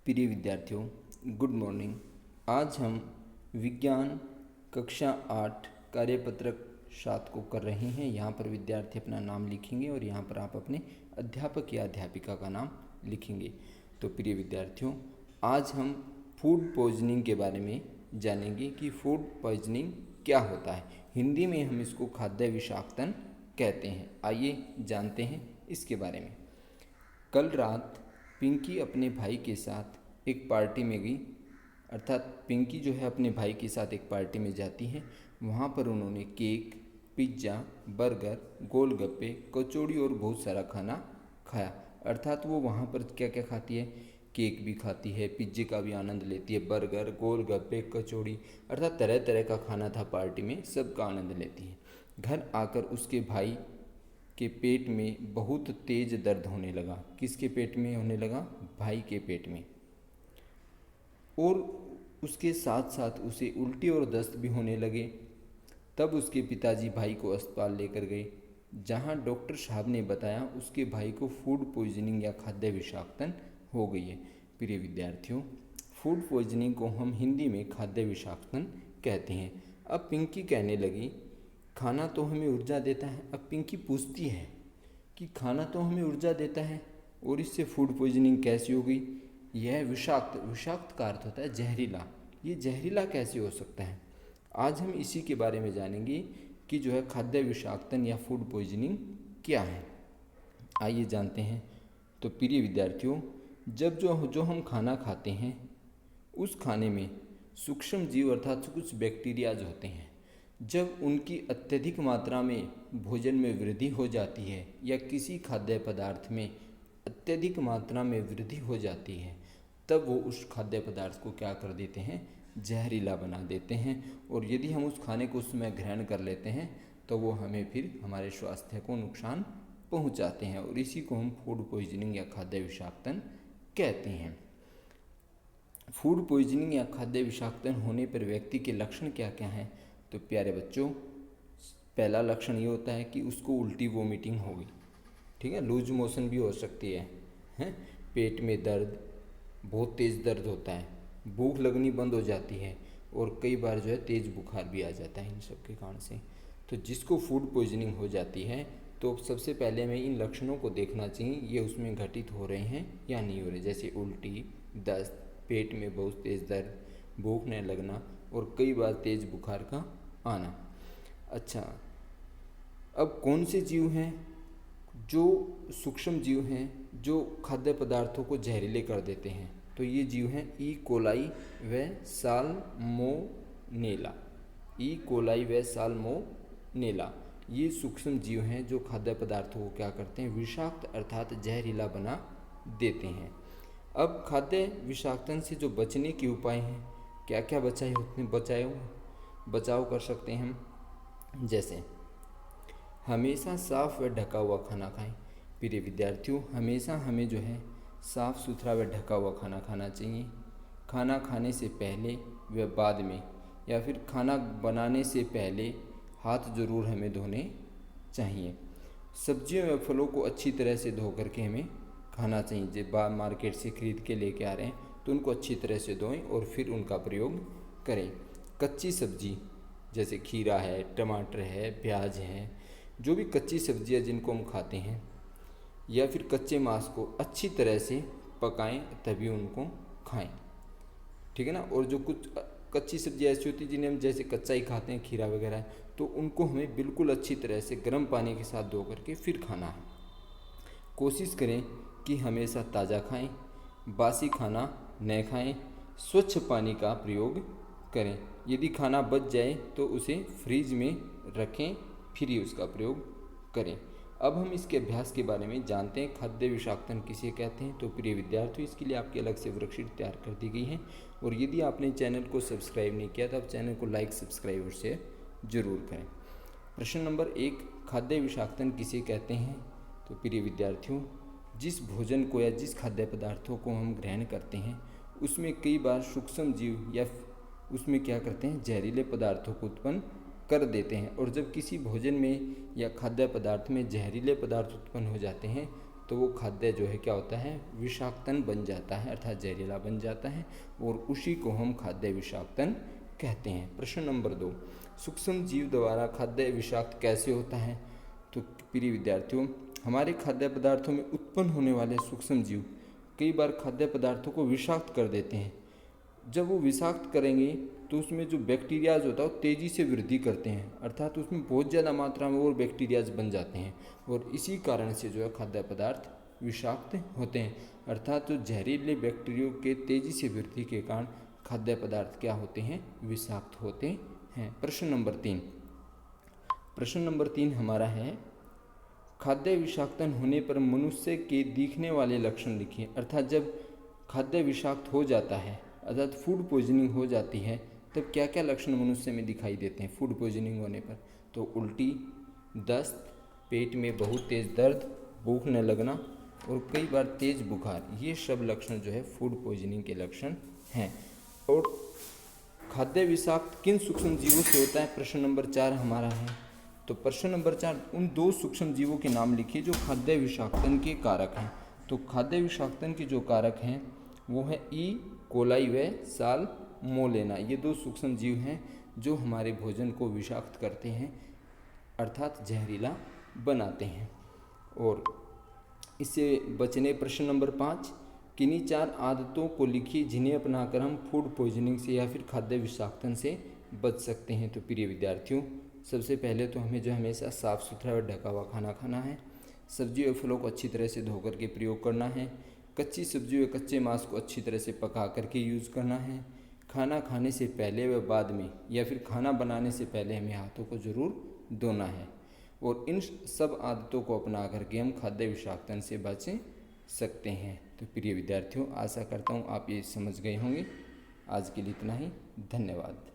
प्रिय विद्यार्थियों, good morning. आज हम विज्ञान कक्षा 8 कार्यपत्रक 7 को कर रहे हैं। यहाँ पर विद्यार्थी अपना नाम लिखेंगे और यहाँ पर आप अपने अध्यापक या अध्यापिका का नाम लिखेंगे। तो प्रिय विद्यार्थियों, आज हम फूड पॉइजनिंग के बारे में जानेंगे कि फूड पॉइजनिंग क्या होता है। हिंदी में हम इसको खाद्य विषाक्तन कहते हैं। आइए जानते हैं इसके बारे में। कल रात पिंकी अपने भाई के साथ एक पार्टी में गई, अर्थात पिंकी जो है अपने भाई के साथ एक पार्टी में जाती है। वहाँ पर उन्होंने केक, पिज्ज़ा, बर्गर, गोलगप्पे, कचौड़ी और बहुत सारा खाना खाया। अर्थात वो वहाँ पर क्या क्या खाती है, केक भी खाती है, पिज्जे का भी आनंद लेती है, बर्गर, गोलगप्पे, कचौड़ी, अर्थात तरह तरह का खाना था पार्टी में, सबका आनंद लेती है। घर आकर उसके भाई के पेट में बहुत तेज दर्द होने लगा। किसके पेट में होने लगा? भाई के पेट में। और उसके साथ साथ उसे उल्टी और दस्त भी होने लगे। तब उसके पिताजी भाई को अस्पताल लेकर गए, जहां डॉक्टर साहब ने बताया उसके भाई को फूड पॉइजनिंग या खाद्य विषाक्तन हो गई है। प्रिय विद्यार्थियों, फूड पॉइजनिंग को हम हिंदी में खाद्य विषाक्तन कहते हैं। अब पिंकी कहने लगी, खाना तो हमें ऊर्जा देता है। अब पिंकी पूछती है कि खाना तो हमें ऊर्जा देता है और इससे फूड पॉइजनिंग कैसी हो गई? यह विषाक्त, विषाक्त का अर्थ होता है जहरीला। ये जहरीला कैसे हो सकता है? आज हम इसी के बारे में जानेंगे कि जो है खाद्य विषाक्तन या फूड पॉइजनिंग क्या है। आइए जानते हैं। तो प्रिय विद्यार्थियों, जब जो हम खाना खाते हैं उस खाने में सूक्ष्म जीव अर्थात कुछ बैक्टीरियाज होते हैं। जब उनकी अत्यधिक मात्रा में भोजन में वृद्धि हो जाती है या किसी खाद्य पदार्थ में अत्यधिक मात्रा में वृद्धि हो जाती है, तब वो उस खाद्य पदार्थ को क्या कर देते हैं? जहरीला बना देते हैं। और यदि हम उस खाने को उस समय ग्रहण कर लेते हैं तो वो हमें फिर हमारे स्वास्थ्य को नुकसान पहुंचाते हैं, और इसी को हम फूड पॉइजनिंग या खाद्य विषाक्तन कहते हैं। फूड पॉइजनिंग या खाद्य विषाक्तन होने पर व्यक्ति के लक्षण क्या क्या हैं? तो प्यारे बच्चों, पहला लक्षण ये होता है कि उसको उल्टी वोमिटिंग होगी, ठीक है, लूज मोशन भी हो सकती है, पेट में दर्द, बहुत तेज़ दर्द होता है, भूख लगनी बंद हो जाती है और कई बार जो है तेज़ बुखार भी आ जाता है इन सब के कारण से। तो जिसको फूड पॉइजनिंग हो जाती है तो सबसे पहले हमें इन लक्षणों को देखना चाहिए, ये उसमें घटित हो रहे हैं या नहीं हो रहे, जैसे उल्टी, दस्त, पेट में बहुत तेज़ दर्द, भूख न लगना और कई बार तेज़ बुखार का आना। अच्छा, अब कौन से जीव हैं जो सूक्ष्म जीव हैं जो खाद्य पदार्थों को जहरीले कर देते हैं? तो ये जीव हैं ई कोलाई व साल्मोनेला। ई कोलाई व साल्मोनेला ये सूक्ष्म जीव हैं जो खाद्य पदार्थों को क्या करते हैं? विषाक्त अर्थात जहरीला बना देते हैं। अब खाद्य विषाक्तन से जो बचने के उपाय हैं, क्या क्या बचाव कर सकते हैं हम? जैसे हमेशा साफ व ढका हुआ खाना खाएं। प्रिय विद्यार्थियों, हमेशा हमें जो है साफ़ सुथरा व ढका हुआ खाना खाना चाहिए। खाना खाने से पहले व बाद में, या फिर खाना बनाने से पहले हाथ जरूर हमें धोने चाहिए। सब्जियों व फलों को अच्छी तरह से धो करके हमें खाना चाहिए। जब मार्केट से खरीद के लेके आ रहे हैं तो उनको अच्छी तरह से धोएं और फिर उनका प्रयोग करें। कच्ची सब्जी जैसे खीरा है, टमाटर है, प्याज है, जो भी कच्ची सब्जियां जिनको हम खाते हैं, या फिर कच्चे मांस को अच्छी तरह से पकाएं तभी उनको खाएं, ठीक है ना। और जो कुछ कच्ची सब्जी ऐसी होती है जिन्हें हम जैसे कच्चा ही खाते हैं, खीरा वगैरह, तो उनको हमें बिल्कुल अच्छी तरह से गर्म पानी के साथ धो करके फिर खाना है। कोशिश करें कि हमेशा ताज़ा खाएं, बासी खाना न खाएं, स्वच्छ पानी का प्रयोग करें। यदि खाना बच जाए तो उसे फ्रिज में रखें, फिर ही उसका प्रयोग करें। अब हम इसके अभ्यास के बारे में जानते हैं। खाद्य विषाक्तन किसे कहते हैं? तो प्रिय विद्यार्थियों, इसके लिए आपकी अलग से वर्कशीट तैयार कर दी गई है, और यदि आपने चैनल को सब्सक्राइब नहीं किया तो आप चैनल को लाइक, सब्सक्राइब और शेयर जरूर करें। प्रश्न नंबर 1, खाद्य विषाक्तन किसे कहते हैं? तो प्रिय विद्यार्थियों, जिस भोजन को या जिस खाद्य पदार्थों को हम ग्रहण करते हैं उसमें कई बार सूक्ष्म जीव या उसमें क्या करते हैं? जहरीले पदार्थों को उत्पन्न कर देते हैं। और जब किसी भोजन में या खाद्य पदार्थ में जहरीले पदार्थ उत्पन्न हो जाते हैं तो वो खाद्य जो है क्या होता है, विषाक्तन बन जाता है, अर्थात जहरीला बन जाता है, और उसी को हम खाद्य विषाक्तन कहते हैं। प्रश्न नंबर 2, सूक्ष्म जीव द्वारा खाद्य विषाक्त कैसे होता है? तो प्रिय विद्यार्थियों, हमारे खाद्य पदार्थों में उत्पन्न होने वाले सूक्ष्म जीव कई बार खाद्य पदार्थों को विषाक्त कर देते हैं। जब वो विषाक्त करेंगे तो उसमें जो बैक्टीरियाज होता है वो तेज़ी से वृद्धि करते हैं, अर्थात उसमें बहुत ज़्यादा मात्रा में और बैक्टीरियाज बन जाते हैं, और इसी कारण से जो है खाद्य पदार्थ विषाक्त होते हैं, अर्थात जो जहरीले बैक्टीरिया के तेज़ी से वृद्धि के कारण खाद्य पदार्थ क्या होते हैं, विषाक्त होते हैं। प्रश्न नंबर 3 हमारा है, खाद्य विषाक्तन होने पर मनुष्य के दिखने वाले लक्षण लिखिए। अर्थात जब खाद्य विषाक्त हो जाता है, अर्थात फूड पॉइजनिंग हो जाती है, तब क्या क्या लक्षण मनुष्य में दिखाई देते हैं फूड पॉइजनिंग होने पर? तो उल्टी, दस्त, पेट में बहुत तेज़ दर्द, भूख न लगना और कई बार तेज़ बुखार, ये सब लक्षण जो है फूड पॉइजनिंग के लक्षण हैं। और खाद्य विषाक्त किन सूक्ष्म जीवों से होता है? प्रश्न नंबर 4 हमारा है। तो प्रश्न नंबर 4, उन 2 सूक्ष्म जीवों के नाम लिखिए जो खाद्य विषाक्तन के कारक हैं। तो खाद्य विषाक्तन के जो कारक हैं वो है ई कोलाई व साल्मोनेला। ये 2 सूक्ष्म जीव हैं जो हमारे भोजन को विषाक्त करते हैं, अर्थात जहरीला बनाते हैं। और इससे बचने, प्रश्न नंबर 5, किन्हीं 4 आदतों को लिखिए जिन्हें अपनाकर हम फूड पॉइजनिंग से या फिर खाद्य विषाक्तन से बच सकते हैं। तो प्रिय विद्यार्थियों, सबसे पहले तो हमें जो हमेशा साफ़ सुथरा और ढका हुआ खाना खाना है, सब्जी और फलों को अच्छी तरह से धो करके प्रयोग करना है, कच्ची सब्जी व कच्चे मांस को अच्छी तरह से पका करके यूज़ करना है, खाना खाने से पहले व बाद में या फिर खाना बनाने से पहले हमें हाथों को ज़रूर धोना है, और इन सब आदतों को अपना करके हम खाद्य विषाक्तन से बच सकते हैं। तो प्रिय विद्यार्थियों, आशा करता हूँ आप ये समझ गए होंगे। आज के लिए इतना ही, धन्यवाद।